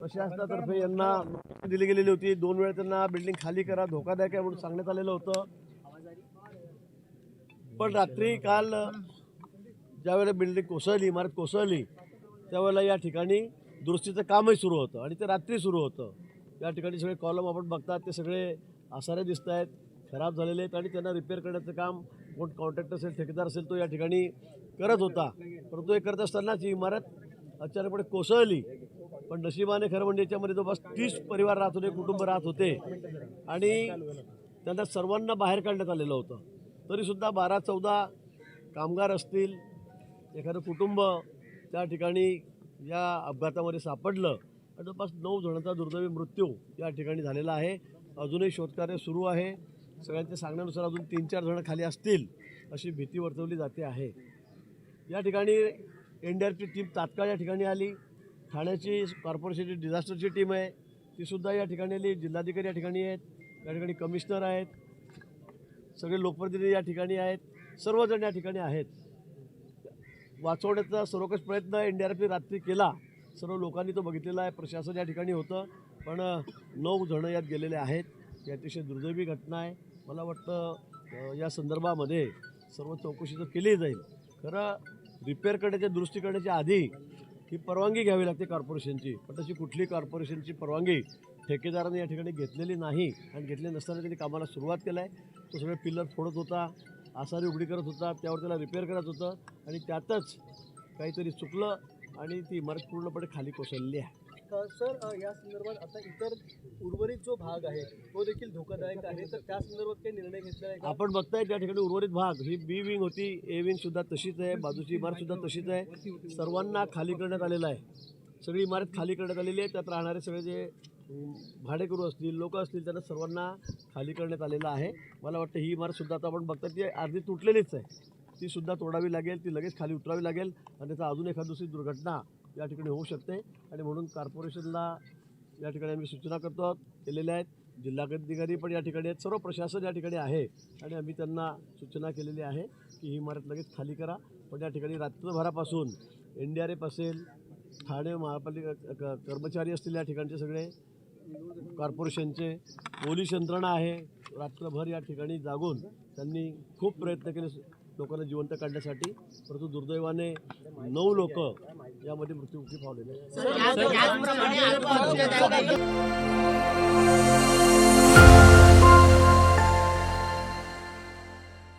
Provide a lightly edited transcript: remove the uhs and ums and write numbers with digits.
प्रशासनातर्फे यांना दिली गेलेली होती। 2 वेळा त्यांना बिल्डिंग खाली करा, धोकादायक आहे म्हणून सांगण्यात आलेलं होतं। पण रात्री काल ज्यावेळेला बिल्डिंग कोसळली, इमारत कोसळली, त्यावेळेला या ठिकाणी दुरुस्तीचं कामही सुरू होतं आणि ते रात्री सुरू होतं। या ठिकाणी सगळे कॉलम आपण बघतात ते सगळे आसारे दिसत आहेत, खराब झालेले आहेत आणि त्यांना रिपेअर करण्याचं काम कोण कॉन्ट्रॅक्टर असेल, ठेकेदार असेल तो या ठिकाणी करत होता। परंतु हे करत असतानाच ही इमारत अचानकपणे कोसळली। पण नशिबाने खरं म्हणजे याच्यामध्ये जवळपास 30 परिवार राहत होते, कुटुंब राहत होते आणि त्यांना सर्वांना बाहेर काढण्यात आलेलं होतं। तरीसुद्धा 12-14 कामगार असतील, एखादं कुटुंब त्या ठिकाणी या अपघातामध्ये सापडलं आणि जवळपास 9 जणांचा दुर्दैवी मृत्यू या ठिकाणी झालेला आहे। अजूनही शोधकार्य सुरू आहे। सगळ्यांच्या सांगण्यानुसार अजून 3-4 जण खाली असतील अशी भीती वर्तवली जाते आहे। या ठिकाणी NDRFची टीम तात्काळ या ठिकाणी आली। ठाण्याची कॉर्पोरेशनची डिझास्टरची टीम आहे, तीसुद्धा या ठिकाणी आली। जिल्हाधिकारी या ठिकाणी आहेत, या ठिकाणी कमिशनर आहेत, सगळे लोकप्रतिनिधी या ठिकाणी आहेत, सर्वजण या ठिकाणी आहेत। वाचवण्याचा सर्वकष प्रयत्न NDRFने रात्री केला, सर्व लोकांनी तो बघितलेला आहे। प्रशासन या ठिकाणी होतं, पण 9 जण यात गेलेले आहेत। ही अतिशय दुर्दैवी घटना आहे। मला वाटतं या संदर्भामध्ये सर्व चौकशी तर केली जाईल। खरं रिपेअर करण्याच्या दुरुस्ती करण्याच्या आधी ही परवानगी घ्यावी लागते कॉर्पोरेशनची, पण तशी कुठली कॉर्पोरेशनची परवानगी ठेकेदाराने या ठिकाणी घेतलेली नाही आणि घेतली नसताना त्यांनी कामाला सुरुवात केलं आहे। तो सगळे पिल्लर फोडत होता, आसारी उघडी करत होता, त्यावर त्याला रिपेअर करत होतं आणि त्यातच काहीतरी चुकलं आणि ती इमारत पूर्णपणे खाली कोसळलेली आहे। सर, या संदर्भात आता इतर उर्वरित जो भाग आहे तो देखील धोकादायक आहे, तर त्या संदर्भात काही निर्णय घेतला आहे? आपण बघताय त्या ठिकाणी उर्वरित भाग, ही B विंग होती, A विंग सुद्धा तशीच आहे, बाजूची इमारत सुद्धा तशीच आहे। सर्वांना खाली करण्यात आलेलं आहे, सगळी इमारत खाली करण्यात आलेली आहे। त्यात राहणारे सगळे जे भाडेकरू असतील, लोक असतील, त्यांना सर्वांना खाली करण्यात आलेलं आहे। मला वाटतं ही इमारत सुद्धा आता आपण बघताय ती अर्धी तुटलेलीच आहे, ती सुद्धा तोडावी लागेल, ती लगेच खाली उतरावी लागेल आणि त्याचा अजून एखादी दुसरी दुर्घटना या ठिकाणी होऊ शकते। आणि म्हणून कॉर्पोरेशनला या ठिकाणी आम्ही सूचना केलेल्या आहेत। जिल्हाधिकारी पण या ठिकाणी आहेत, सर्व प्रशासन या ठिकाणी आहे आणि आम्ही त्यांना सूचना केलेली आहे की ही इमारत लगेच खाली करा। पण या ठिकाणी रात्रभरापासून NDRF असेल, ठाणे महापालिका कर्मचारी असतील, या ठिकाणचे सगळे कॉर्पोरेशनचे पोलीस यंत्रणा आहे, रात्रभर या ठिकाणी जागून त्यांनी खूप प्रयत्न केले लोकांना जिवंत काढण्यासाठी। परंतु दुर्दैवाने 9 लोक यामध्ये मृत्युमुखी पावलेले आहेत।